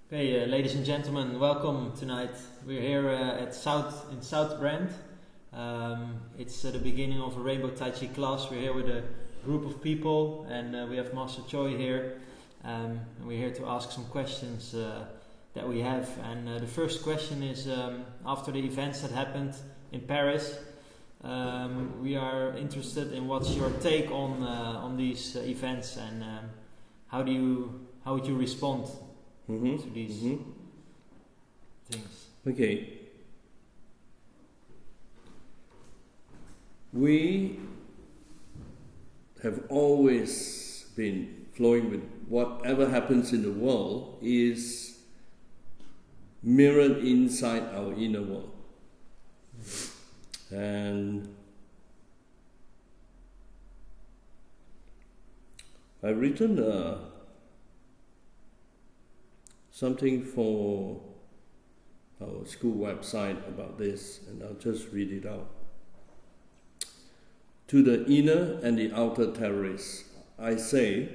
Okay, ladies and gentlemen, welcome tonight. We're here in South Brand. It's the beginning of a Rainbow Tai Chi class. We're here with a group of people, and we have Master Choy here. And we're here to ask some questions that we have. And the first question is, after the events that happened in Paris, we are interested in what's your take on these events, and how would you respond to these things? Okay. We have always been flowing with whatever happens in the world is mirrored inside our inner world. And I've written something for our school website about this, and I'll just read it out. To the inner and the outer terrorists, I say,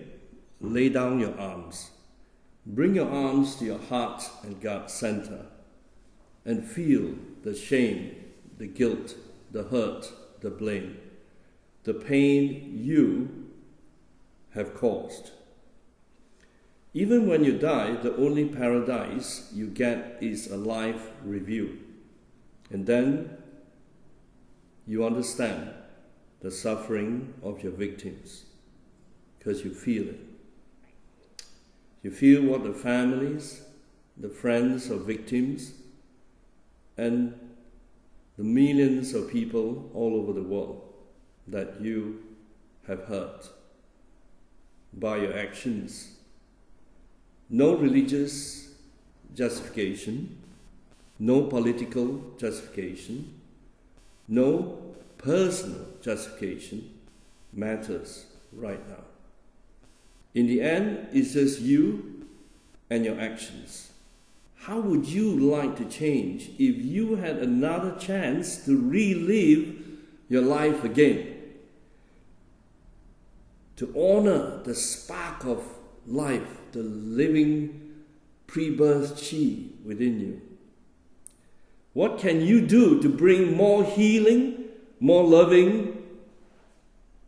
lay down your arms. Bring your arms to your heart and gut center, and feel the shame, the guilt, the hurt, the blame, the pain you have caused. Even when you die, the only paradise you get is a life review. And then you understand the suffering of your victims, because you feel it. You feel what the families, the friends of victims, and the millions of people all over the world that you have hurt by your actions. No religious justification, no political justification, no personal justification matters right now. In the end, it's just you and your actions. How would you like to change if you had another chance to relive your life again? To honor the spark of life, the living pre-birth chi within you. What can you do to bring more healing, more loving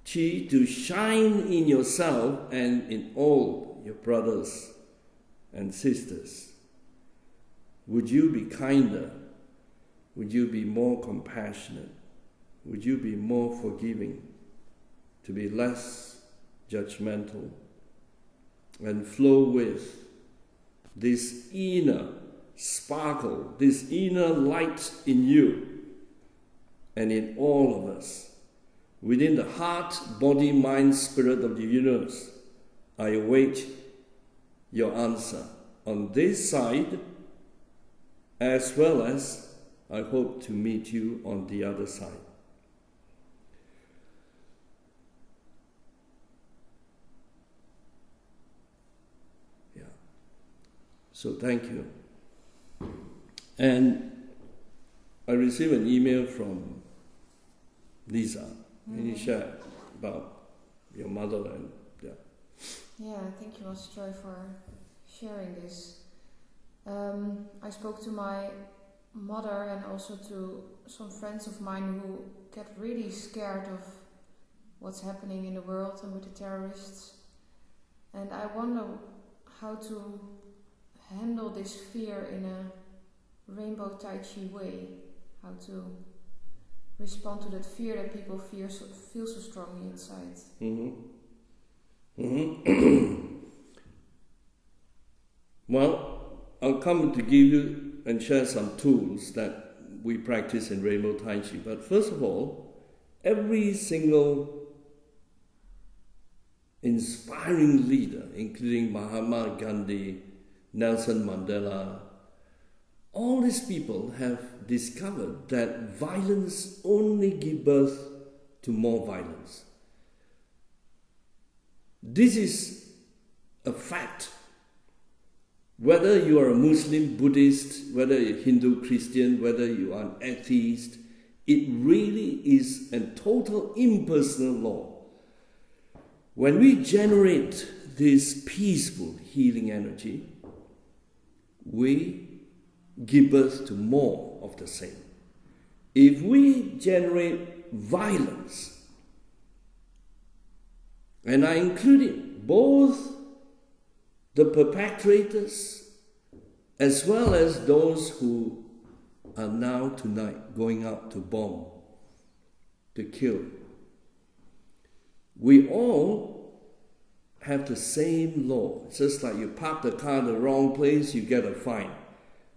chi to shine in yourself and in all your brothers and sisters? Would you be kinder? Would you be more compassionate? Would you be more forgiving? To be less judgmental? And flow with this inner sparkle, this inner light in you and in all of us. Within the heart, body, mind, spirit of the universe, I await your answer on this side, as well as I hope to meet you on the other side. So thank you. And I received an email from Lisa. Can you share about your mother and Yeah, thank you, Master Choy, for sharing this. I spoke to my mother and also to some friends of mine who get really scared of what's happening in the world and with the terrorists. And I wonder how to handle this fear in a Rainbow Tai Chi way, how to respond to that fear that people feel so strongly inside. Well, I'll come to give you and share some tools that we practice in Rainbow Tai Chi. But first of all, every single inspiring leader, including Mahatma Gandhi, Nelson Mandela, all these people have discovered that violence only gives birth to more violence. This is a fact. Whether you are a Muslim, Buddhist, whether you're Hindu, Christian, whether you are an atheist, it really is a total impersonal law. When we generate this peaceful healing energy, we give birth to more of the same. If we generate violence, and I included both the perpetrators as well as those who are now tonight going out to bomb, to kill, we all have the same law. It's just like you park the car in the wrong place, you get a fine.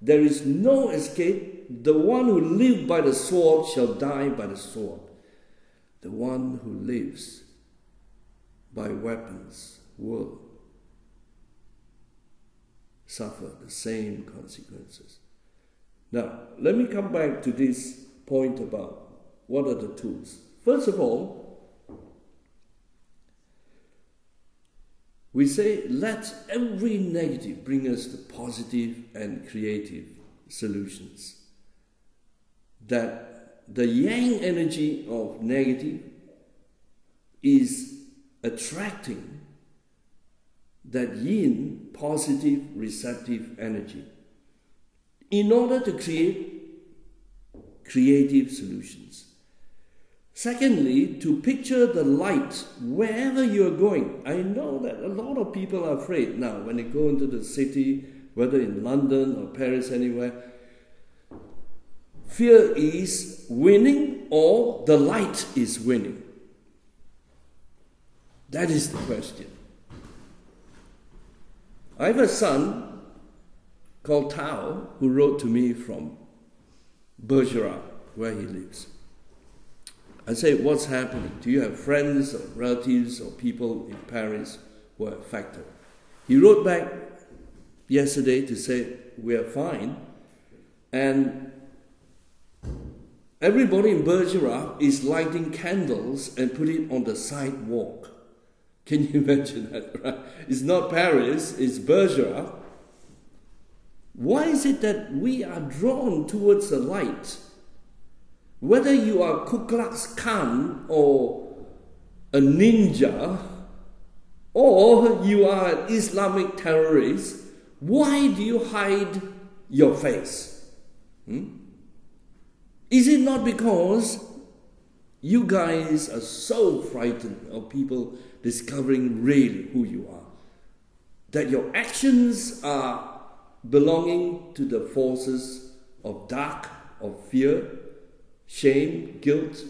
There is no escape. The one who lives by the sword shall die by the sword. The one who lives by weapons will suffer the same consequences. Now, let me come back to this point about what are the tools. First of all, we say, let every negative bring us to positive and creative solutions. That the yang energy of negative is attracting that yin, positive, receptive energy in order to create creative solutions. Secondly, to picture the light wherever you're going. I know that a lot of people are afraid now when they go into the city, whether in London or Paris, anywhere. Fear is winning or the light is winning. That is the question. I have a son called Tao who wrote to me from Bergerac, where he lives. I say, what's happening? Do you have friends or relatives or people in Paris who are affected? He wrote back yesterday to say, we are fine. And everybody in Bergerac is lighting candles and put it on the sidewalk. Can you imagine that, right? It's not Paris, it's Bergerac. Why is it that we are drawn towards the light? Whether you are Ku Klux Klan or a ninja, or you are an Islamic terrorist, why do you hide your face? Is it not because you guys are so frightened of people discovering really who you are, that your actions are belonging to the forces of dark, of fear, shame, guilt?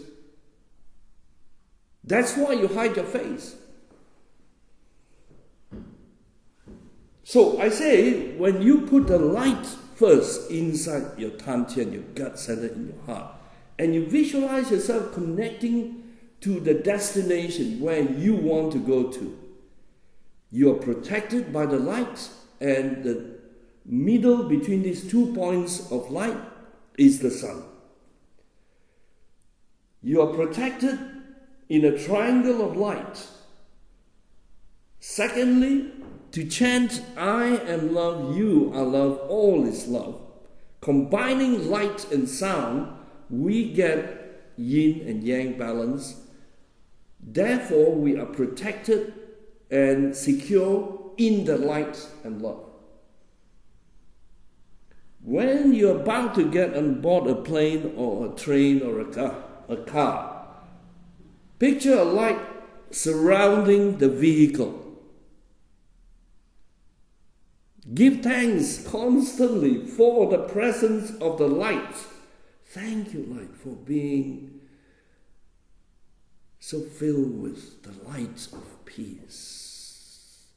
That's why you hide your face. So I say, when you put the light first inside your Tantian, your gut center in your heart, and you visualize yourself connecting to the destination where you want to go to, you are protected by the light, and the middle between these 2 points of light is the sun. You are protected in a triangle of light. Secondly, to chant, I am love, you are love, all is love. Combining light and sound, we get yin and yang balance. Therefore, we are protected and secure in the light and love. When you're about to get on board a plane or a train or a car, picture a light surrounding the vehicle. Give thanks constantly for the presence of the light. Thank you, light, for being so filled with the light of peace,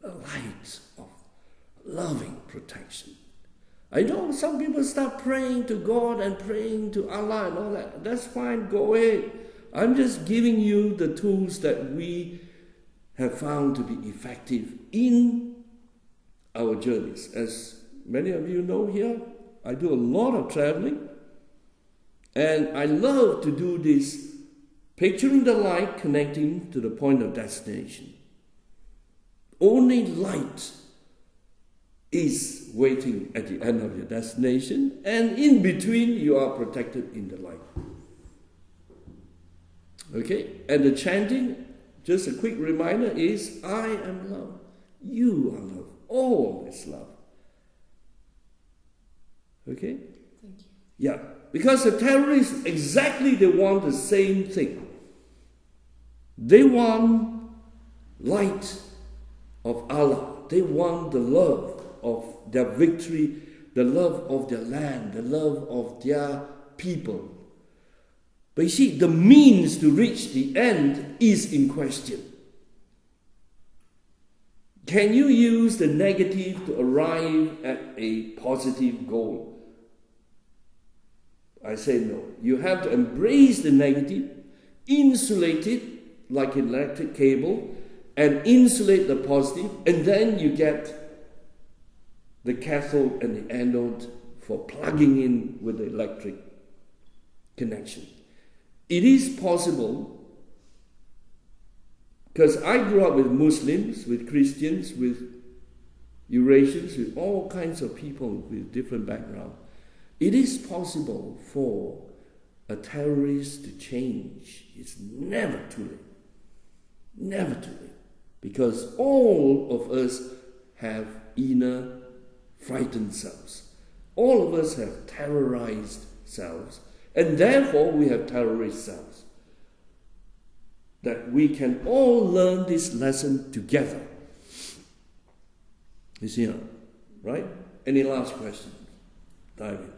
the light of loving protection. I know some people start praying to God and praying to Allah and all that. That's fine, go ahead. I'm just giving you the tools that we have found to be effective in our journeys. As many of you know here, I do a lot of traveling, and I love to do this, picturing the light connecting to the point of destination. Only light is waiting at the end of your destination, and in between you are protected in the light. Okay, and the chanting, just a quick reminder, is I am love, you are love, all is love. Okay? Thank you. Yeah, because the terrorists exactly they want the same thing. They want light of Allah. They want the love of their victory, the love of their land, the love of their people. But you see, the means to reach the end is in question. Can you use the negative to arrive at a positive goal? I say no. You have to embrace the negative, insulate it like an electric cable, and insulate the positive, and then you get the cathode and the anode for plugging in with the electric connection. It is possible, because I grew up with Muslims, with Christians, with Eurasians, with all kinds of people with different backgrounds. It is possible for a terrorist to change. It's never too late. Never too late. Because all of us have inner frightened selves. All of us have terrorized selves. And therefore we have terrorist selves. That we can all learn this lesson together. You see, right? Any last questions? Dive in.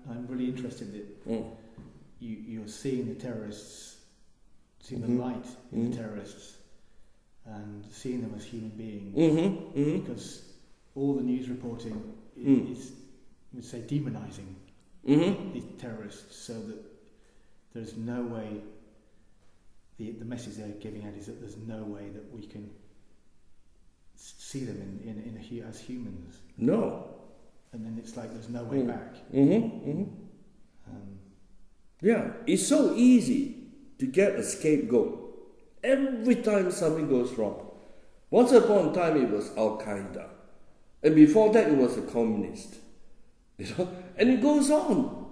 I'm really interested that you're seeing the terrorists, seeing the light in the terrorists, and seeing them as human beings. Because all the news reporting is, I would say, demonizing these terrorists, so that there's no way. The message they're giving out is that there's no way that we can see them as humans. No. And then it's like there's no way back. Yeah, it's so easy to get a scapegoat every time something goes wrong. Once upon a time it was Al-Qaeda. And before that it was a communist. And it goes on.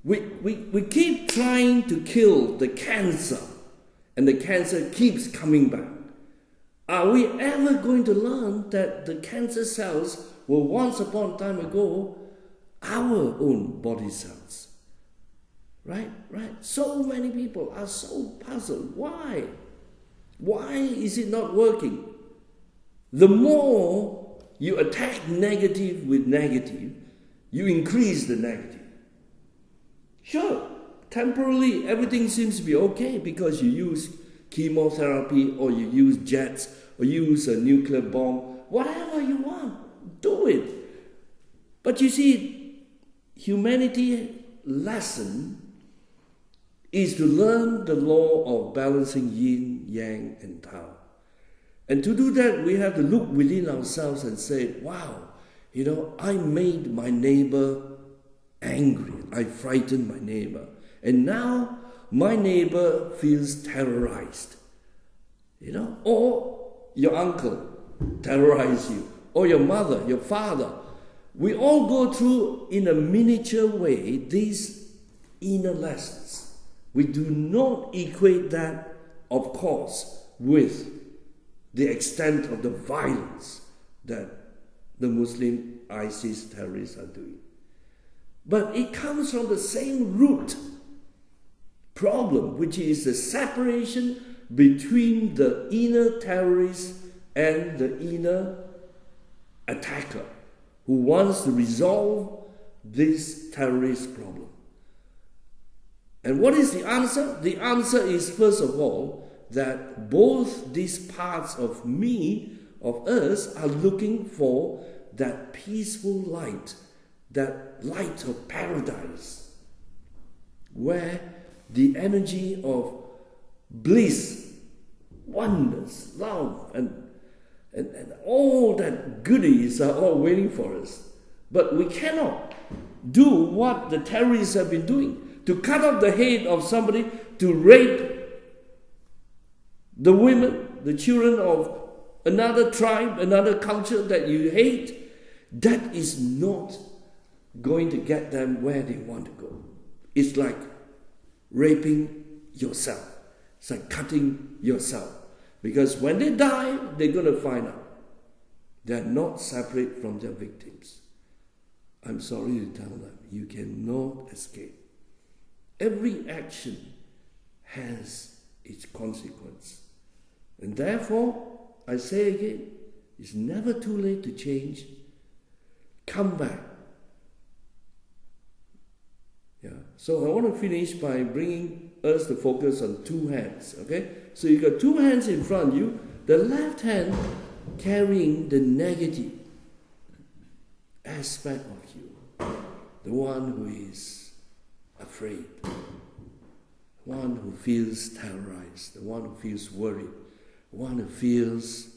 We keep trying to kill the cancer, and the cancer keeps coming back. Are we ever going to learn that the cancer cells were once upon a time ago our own body cells? Right? So many people are so puzzled. Why? Why is it not working? The more you attack negative with negative, you increase the negative. Sure, temporarily everything seems to be okay because you use chemotherapy, or you use jets, or use a nuclear bomb, whatever you want, do it. But you see, humanity lesson is to learn the law of balancing yin, yang, and Tao. And to do that, we have to look within ourselves and say, wow, I made my neighbor angry. I frightened my neighbor. And now my neighbor feels terrorized. Or your uncle terrorized you, or your mother, your father. We all go through, in a miniature way, these inner lessons. We do not equate that, of course, with the extent of the violence that the Muslim ISIS terrorists are doing. But it comes from the same root problem, which is the separation between the inner terrorist and the inner attacker who wants to resolve this terrorist problem. And what is the answer? The answer is, first of all, that both these parts of me, of us, are looking for that peaceful light, that light of paradise, where the energy of bliss, oneness, love, and all that goodies are all waiting for us. But we cannot do what the terrorists have been doing, to cut off the head of somebody, to rape the women, the children of another tribe, another culture that you hate. That is not going to get them where they want to go. It's like raping yourself. It's like cutting yourself. Because when they die, they're going to find out they're not separate from their victims. I'm sorry to tell them, you cannot escape. Every action has its consequence. And therefore, I say again, it's never too late to change. Come back. Yeah. So I want to finish by bringing us the focus on two hands. Okay? So you got two hands in front of you. The left hand carrying the negative aspect of you. The one who is afraid. The one who feels terrorized. The one who feels worried. The one who feels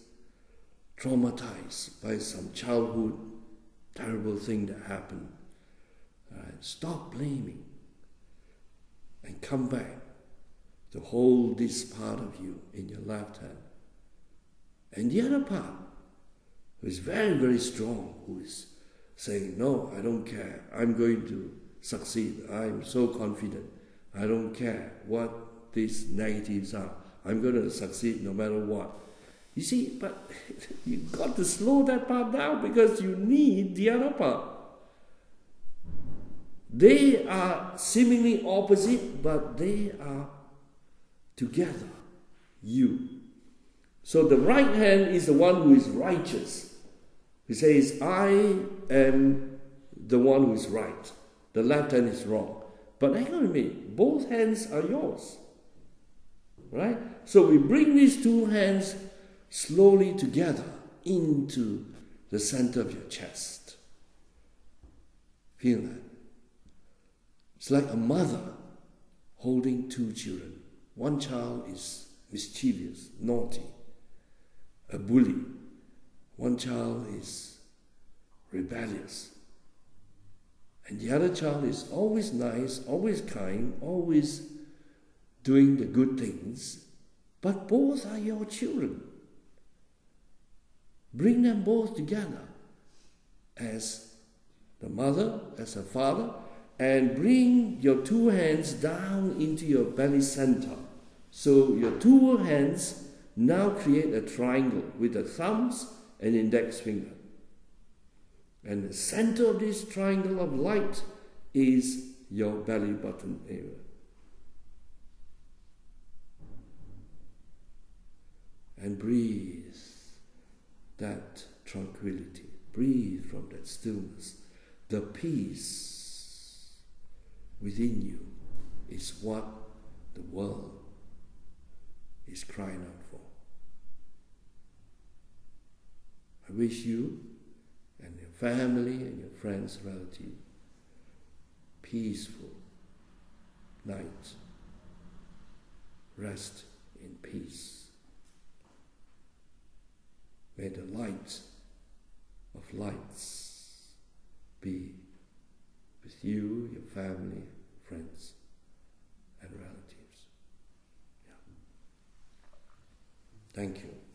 traumatized by some childhood terrible thing that happened. Stop blaming and come back to hold this part of you in your left hand. And the other part, who is very, very strong, who is saying, no, I don't care. I'm going to succeed. I'm so confident. I don't care what these negatives are. I'm going to succeed no matter what. You see, but you've got to slow that part down because you need the other part. They are seemingly opposite, but they are together. You. So the right hand is the one who is righteous. He says, I am the one who is right. The left hand is wrong. But hang on a minute, both hands are yours. Right? So we bring these two hands slowly together into the center of your chest. Feel that? It's like a mother holding two children. One child is mischievous, naughty, a bully. One child is rebellious. And the other child is always nice, always kind, always doing the good things. But both are your children. Bring them both together as the mother, as a father, and bring your two hands down into your belly center. So your two hands now create a triangle with the thumbs and index finger. And the center of this triangle of light is your belly button area. And breathe that tranquility. Breathe from that stillness. The peace within you is what the world is crying out for. I wish you and your family and your friends, relatives, peaceful night. Rest in peace. May the light of lights be with you, your family, friends, and relatives. Yeah. Thank you.